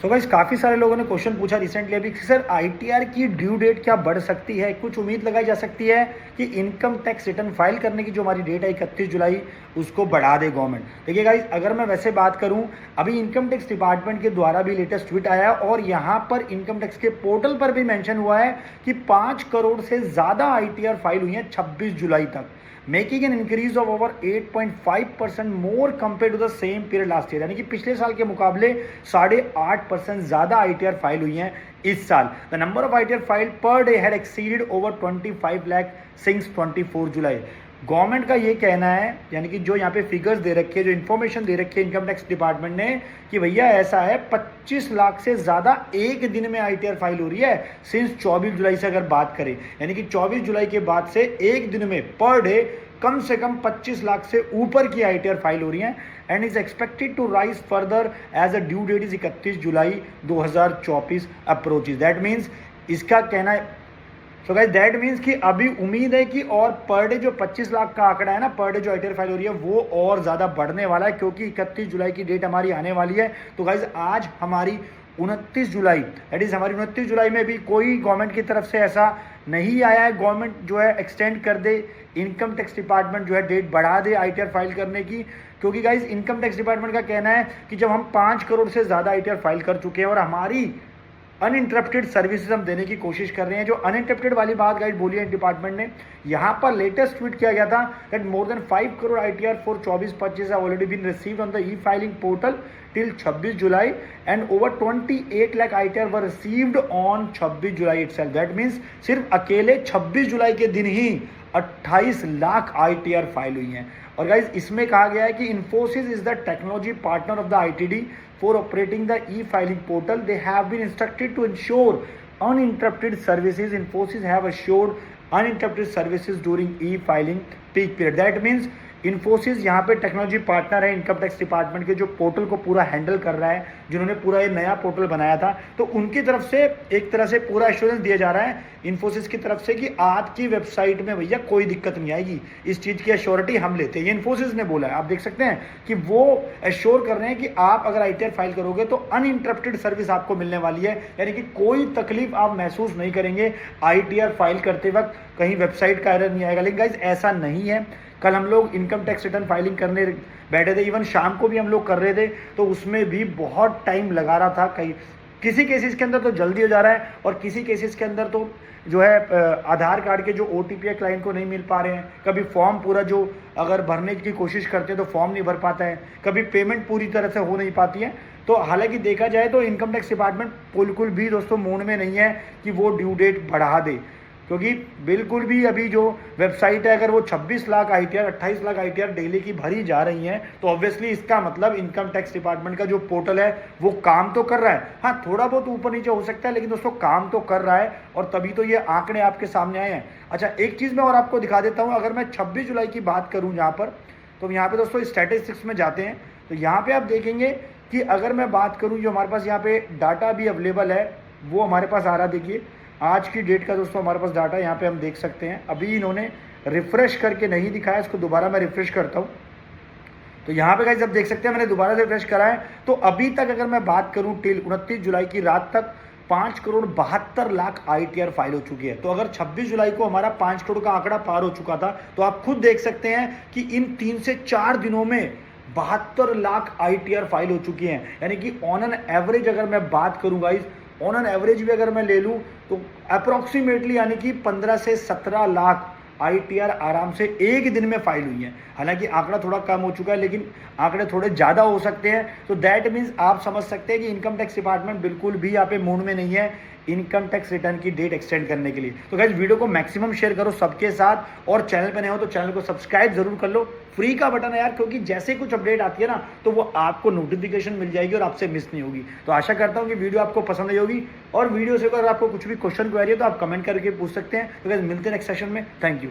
So guys काफ़ी सारे लोगों ने क्वेश्चन पूछा रिसेंटली अभी कि सर आईटीआर की ड्यू डेट क्या बढ़ सकती है, कुछ उम्मीद लगाई जा सकती है कि इनकम टैक्स रिटर्न फाइल करने की जो हमारी डेट है 31 जुलाई उसको बढ़ा दे गवर्नमेंट। देखिए गाइस अगर मैं वैसे बात करूं, अभी इनकम टैक्स डिपार्टमेंट के द्वारा भी लेटेस्ट ट्वीट आया और यहाँ पर इनकम टैक्स के पोर्टल पर भी मेंशन हुआ है कि 5 करोड़ से ज़्यादा आईटीआर फाइल हुई है 26 जुलाई तक, making an increase of over 8.5% more compare to the same period last year. यानी कि पिछले साल के मुकाबले 8.5% ज़्यादा आईटीआर फाइल हुई हैं इस साल। The number of ITR file per day had exceeded over 25 lakh since 24 July. Government का ये कहना है, यानी कि जो यहाँ पे फिगर्स दे रखे हैं, जो इन्फॉर्मेशन दे रखी है इनकम टैक्स डिपार्टमेंट ने, कि भैया ऐसा है 25 लाख से ज़्यादा एक दिन में आईटीआर फाइल हो रही है सिंस 24 जुलाई से अगर बात करें। यानी कि 24 जुलाई के बाद से एक दिन में पर डे कम से कम 25 लाख से ऊपर की आईटीआर फाइल हो रही हैं and is expected to rise further as a due date is 31 July 2024 approaches. That means इसका कहना है, सो गाइस दैट मीन्स कि अभी उम्मीद है कि और पर डे जो 25 लाख का आंकड़ा है ना, पर डे जो आईटीआर फाइल हो रही है वो और ज़्यादा बढ़ने वाला है, क्योंकि 31 जुलाई की डेट हमारी आने वाली है। तो गाइस आज हमारी 29 जुलाई, दैट इज़ हमारी 29 जुलाई में भी कोई गवर्नमेंट की तरफ से ऐसा नहीं आया है गवर्नमेंट जो है एक्सटेंड कर दे, इनकम टैक्स डिपार्टमेंट जो है डेट बढ़ा दे आईटीआर फाइल करने की। क्योंकि गाइस इनकम टैक्स डिपार्टमेंट का कहना है कि जब हम 5 करोड़ से ज़्यादा आईटीआर फाइल कर चुके हैं और हमारी अनइंटरप्टेड सर्विसेज हम देने की कोशिश कर रहे हैं, जो अनइंटरप्टेड वाली बात गाइड बोली है डिपार्टमेंट ने, यहाँ पर लेटेस्ट ट्वीट किया गया था that more than 5 crore ITR for 24-25 have already been received on the e filing portal till 26 July and over 28 lakh ITR were received on 26 July itself. That means सिर्फ अकेले 26 जुलाई के दिन ही 28 लाख आईटीआर फाइल हुई हैं। और गाइज इसमें कहा गया है कि Infosys is the technology partner of the ITD for operating the e-filing portal. They have been instructed to ensure uninterrupted services. Infosys have assured uninterrupted services during e-filing peak period. That means Infosys यहाँ पे technology partner है income tax department के, जो portal को पूरा handle कर रहा है, जिन्होंने पूरा ये नया पोर्टल बनाया था। तो उनकी तरफ से एक तरह से पूरा एश्योरेंस दिया जा रहा है इन्फोसिस की तरफ से कि आपकी वेबसाइट में भैया कोई दिक्कत नहीं आएगी, इस चीज़ की एश्योरिटी हम लेते हैं। ये इन्फोसिस ने बोला है, आप देख सकते हैं कि वो एश्योर कर रहे हैं कि आप अगर आईटीआर फाइल करोगे तो अनइंटरप्टेड सर्विस आपको मिलने वाली है, यानी कि कोई तकलीफ आप महसूस नहीं करेंगे आईटीआर फाइल करते वक्त, कहीं वेबसाइट का एरर नहीं आएगा। लेकिन गाइज ऐसा नहीं है। कल हम लोग इनकम टैक्स रिटर्न फाइलिंग करने बैठे थे, इवन शाम को भी हम लोग कर रहे थे, तो उसमें भी बहुत टाइम लगा रहा था। कहीं किसी केसेस के अंदर तो जल्दी हो जा रहा है और किसी केसेस के अंदर तो जो है आधार कार्ड के जो ओटीपी है क्लाइंट को नहीं मिल पा रहे हैं, कभी फॉर्म पूरा जो अगर भरने की कोशिश करते हैं तो फॉर्म नहीं भर पाता है, कभी पेमेंट पूरी तरह से हो नहीं पाती है। तो हालांकि देखा जाए तो इनकम टैक्स डिपार्टमेंट बिल्कुल भी दोस्तों मूड में नहीं है कि वो ड्यू डेट बढ़ा दे, क्योंकि बिल्कुल भी अभी जो वेबसाइट है अगर वो 26 lakh ITR 28 lakh ITR daily की भरी जा रही हैं, तो ऑब्वियसली इसका मतलब इनकम टैक्स डिपार्टमेंट का जो पोर्टल है वो काम तो कर रहा है। हाँ थोड़ा बहुत ऊपर नीचे हो सकता है, लेकिन दोस्तों काम तो कर रहा है और तभी तो ये आंकड़े आपके सामने आए हैं। अच्छा एक चीज़ मैं और आपको दिखा देता हूँ, अगर मैं 26 जुलाई की बात करूँ यहाँ पर, तो यहाँ पर दोस्तों स्टैटिस्टिक्स में जाते हैं तो यहाँ पर आप देखेंगे कि अगर मैं बात करूँ जो हमारे पास यहाँ पे डाटा भी अवेलेबल है वो हमारे पास आ रहा, देखिए आज की डेट का दोस्तों हमारे पास डाटा यहाँ पे हम देख सकते हैं। अभी इन्होंने रिफ्रेश करके नहीं दिखाया, इसको दोबारा मैं रिफ्रेश करता हूँ तो यहाँ पे गाइस आप देख सकते हैं मैंने दोबारा रिफ्रेश करा है। तो अभी तक अगर मैं बात करूँ टिल 29 जुलाई की रात तक 5 करोड़ 72 लाख आईटीआर फाइल हो चुकी है। तो अगर 26 जुलाई को हमारा 5 करोड़ का आंकड़ा पार हो चुका था, तो आप खुद देख सकते हैं कि इन 3 से 4 दिनों में 72 लाख आईटीआर फाइल हो चुकी हैं। यानी कि ऑन एन एवरेज अगर मैं बात करूँ गाइस, ऑन एन एवरेज भी अगर मैं ले लूँ तो अप्रॉक्सीमेटली यानी कि 15 से 17 लाख आईटीआर आराम से एक दिन में फाइल हुई है। हालांकि आंकड़ा थोड़ा कम हो चुका है, लेकिन आंकड़े थोड़े ज़्यादा हो सकते हैं। तो दैट मीन्स आप समझ सकते हैं कि इनकम टैक्स डिपार्टमेंट बिल्कुल भी यहाँ पे मूड में नहीं है इनकम टैक्स रिटर्न की डेट एक्सटेंड करने के लिए। तो गाइस वीडियो को मैक्सिमम शेयर करो सबके साथ, और चैनल पे नए हो तो चैनल को सब्सक्राइब जरूर कर लो, फ्री का बटन है यार, क्योंकि जैसे कुछ अपडेट आती है ना तो वो आपको नोटिफिकेशन मिल जाएगी और आपसे मिस नहीं होगी। तो आशा करता हूँ कि वीडियो आपको पसंद आई होगी, और वीडियो से अगर आपको कुछ भी क्वेश्चन क्वेरी है तो आप कमेंट करके पूछ सकते हैं। तो गाइस मिलते हैं नेक्स्ट सेशन में। Thank you.